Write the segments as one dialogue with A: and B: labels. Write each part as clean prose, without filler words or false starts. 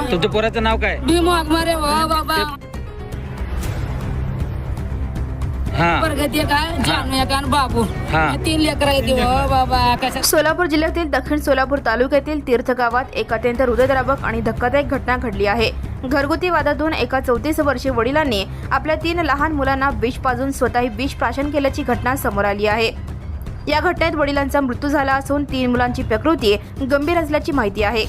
A: तुमच्या पोराचं नाव काय?
B: भीम वाघमारे बाबा. बाबू 3 लेकर बाबा.
C: सोलापूर जिल्ह्यातील दक्षिण सोलापूर तालुक्यातील तीर्थ गावात एक अत्यंत हृदयद्रावक आणि धक्कादायक घटना घडली आहे. घरगुती वादातून एका 34 वर्षीय वडिलांनी आपल्या 3 लहान मुलांना विष पाजून स्वतःही विष प्राशन केल्याची घटना समोर आली आहे. या घटनेत वडिलांचा मृत्यू झाला असून 3 मुलांची प्रकृती गंभीर असल्याची माहिती आहे.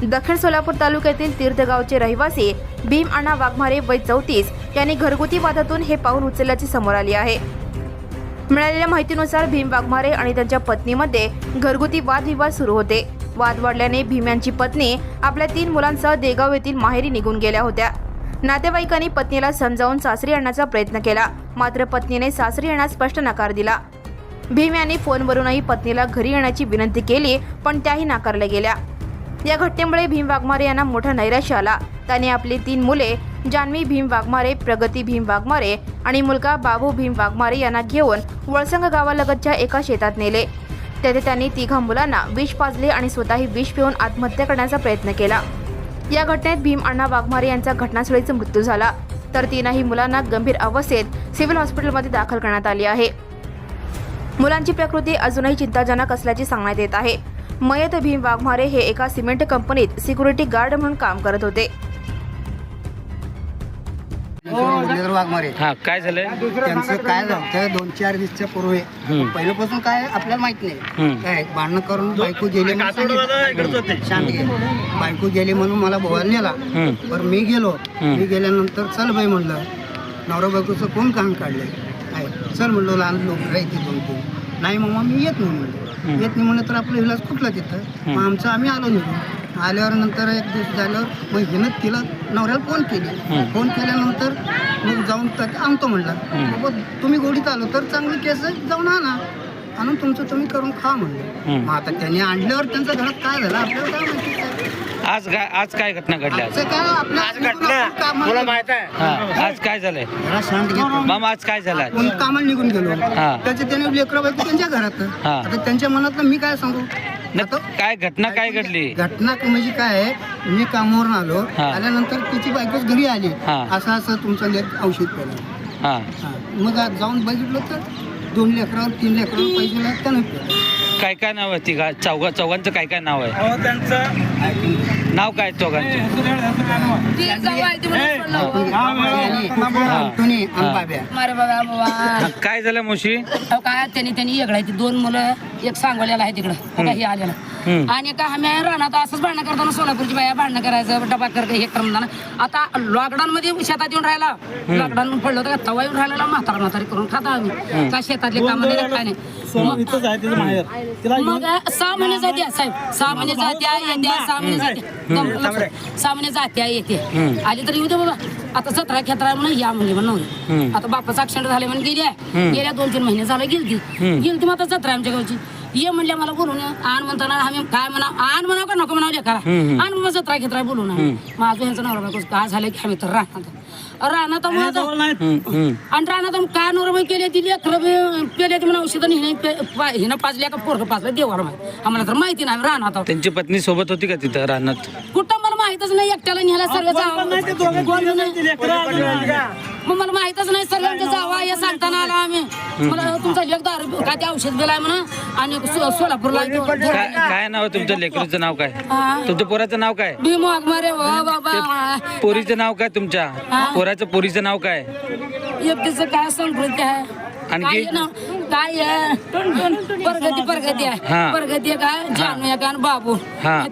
C: दक्षिण सोलापूर तालुक्यातील तीर्थ गावचे रहिवासी भीम अण्णा वाघमारे वय 34 यांनी घरगुती वादातून हे पाऊल उचलल्याचे समोर आले आहे. मिळालेल्या माहितीनुसार भीम वाघमारे आणि त्यांच्या पत्नीमध्ये घरगुती वादविवाद सुरू होते. वाद वाढल्याने भीम यांची पत्नी आपल्या 3 मुलांसह देगाव येथील माहेरी निघून गेल्या होत्या. नातेवाईकांनी पत्नीला समजावून सासरी आणण्याचा प्रयत्न केला, मात्र पत्नीने सासरी येण्यास स्पष्ट नकार दिला. भीम यांनी फोनवरूनही पत्नीला घरी येण्याची विनंती केली, पण त्याही नाकारल्या गेल्या. या घटनेमुळे भीम वाघमारे यांना मोठा नैराश्य आला. त्याने आपली 3 मुले जान्हवी भीम वाघमारे, प्रगती भीम वाघमारे आणि मुलगा बाबू भीम वाघमारे यांना घेऊन वळसंग गावालगतच्या एका शेतात नेले. तेथे त्यांनी 3 मुलांना विष पाजले आणि स्वतःही विष पिऊन आत्महत्या करण्याचा प्रयत्न केला. या घटनेत भीम अण्णा वाघमारे यांचा घटनास्थळीच मृत्यू झाला, तर 3 मुलांना गंभीर अवस्थेत सिव्हिल हॉस्पिटलमध्ये दाखल करण्यात आले आहे. मुलांची प्रकृती अजूनही चिंताजनक असल्याचे सांगण्यात येत आहे. मयत भीम वाघमारे हे एका सिमेंट कंपनीत सिक्युरिटी गार्ड म्हणून काम करत होते.
D: वाघमारे
A: काय झालंय
D: त्यांचं? काय झालं 2-4 दिवसाच्या पूर्वी, पहिल्यापासून काय आपल्याला माहित नाही, काय भांडणं करून बायको गेली, शांत गेली. बायको गेली म्हणून मला बोवायला नेला. पण मी गेलो. मी गेल्यानंतर चल बाई म्हणलं, नवरा बायकोचं कोण काम काढलंय, चल म्हणलो, लहान लोक राहते 2-3. नाही मग मी येत नाही म्हणलं. येत नाही म्हणलं तर आपलं इलाज कुठला तिथं. मग आमचं आम्ही आलो निघून. आल्यावर नंतर 1 दिवस झाल्यावर मग हिनं तिला नवऱ्याला फोन केली. फोन केल्यानंतर मग जाऊन आणतो म्हणला. बाबा तुम्ही गोडीत आलो तर चांगली केस जाऊन आणून तुमचं तुम्ही करून खा म्हणलं. मग आता त्यांनी आणल्यावर त्यांच्या घरात काय झालं आपल्याला काय माहिती.
A: आज काय घटना घडली?
D: आज
A: काय झालंय
D: शांत घेतो
A: मामा? आज काय झालं?
D: कोण कामाला निघून गेलो, त्याचे त्याने लेकरं बायको त्यांच्या घरात. आता त्यांच्या मनात मी काय सांगू.
A: काय घटना काय घडली?
D: घटना म्हणजे काय आहे, मी कामावरून आलो. आल्यानंतर तिची बायकोच घरी आली. असं तुमचं लेक औषध केलं. मग जाऊन बघितलं तर 2 लेकरावर 3 लेकरावर पैसे लागताना
A: काय काय नाव आहे? चौघांचं काय काय नाव आहे? त्यांचं नाव काय चौघांचं? काय झालं मोशी?
B: काय त्यांनी वेगळा 2 मुलं, एक सांगोल्याला आहे तिकडं, हे आलेलं. आणि का आम्ही राहणार असंच भांडणं करताना सोलापूरची बाया भांडणं करायचं, डबा कर हे करताना. आता लॉकडाऊन मध्ये शेतात येऊन राहिला, लॉकडाऊन पडलं होतं, तवा येऊन राहिला म्हातारी करून खाता आम्ही. का शेतातले काम नाही काय नाही. मग 6 महिने जात्या साहेब, 6 महिने जात्या येत्या, 6 महिने जात्या, 6 महिने जात्या येते. आली तर येऊ दे बाबा. आता 17 खेत्रा म्हणून या म्हणजे म्हणून आता बापाचा ऍक्सिडेंट झाले म्हणून गेल्या 2-3 महिने झालं गेलती मग आता 17 आमच्या गावची. ये म्हणल्या मला बोलून आण म्हणताना आम्ही काय म्हणा, आण म्हणा का नको म्हणावं लेकरा, आण मग 17 खेत्रा बोलून. मग अजून यांचं नवरा बायको काय झालं की आम्ही तर राहणार आणि राहणार काय नवरा केली ती लेकरं पेले म्हणून औषधं हिनं पाजल्या का पोरगं पाजलं देवाला आम्हाला तर माहिती नाही. राहणार
A: त्यांची पत्नी सोबत होती का तिथं राहणार?
B: कुठं मला माहितच नाही, एकट्याला न्यायला सर्व मग मला माहितच नाही. सर्वांचं जावा हे सांगताना आला आम्ही. मला तुमचा लेक दारू काय ते औषध दिलाय म्हणा. आणि सोलापूरला
A: काय नाव आहे तुमच्या लेकरूचं? नाव काय तुमच्या पोराचं? नाव काय?
B: भीम वाघमारे बाबा.
A: पोरीचं नाव काय तुमच्या पोरीचं नाव काय?
B: एकटीचं काय संस्कृती आहे
A: आणखी
B: काय प्रगती आहे. प्रगती काय जान्हवी काय बाबू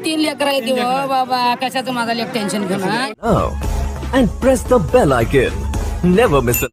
B: 3 लेकर आहे बाबा. कशाचं माझा लेक टेन्शन घेऊन.
E: And press the bell icon. Never miss it.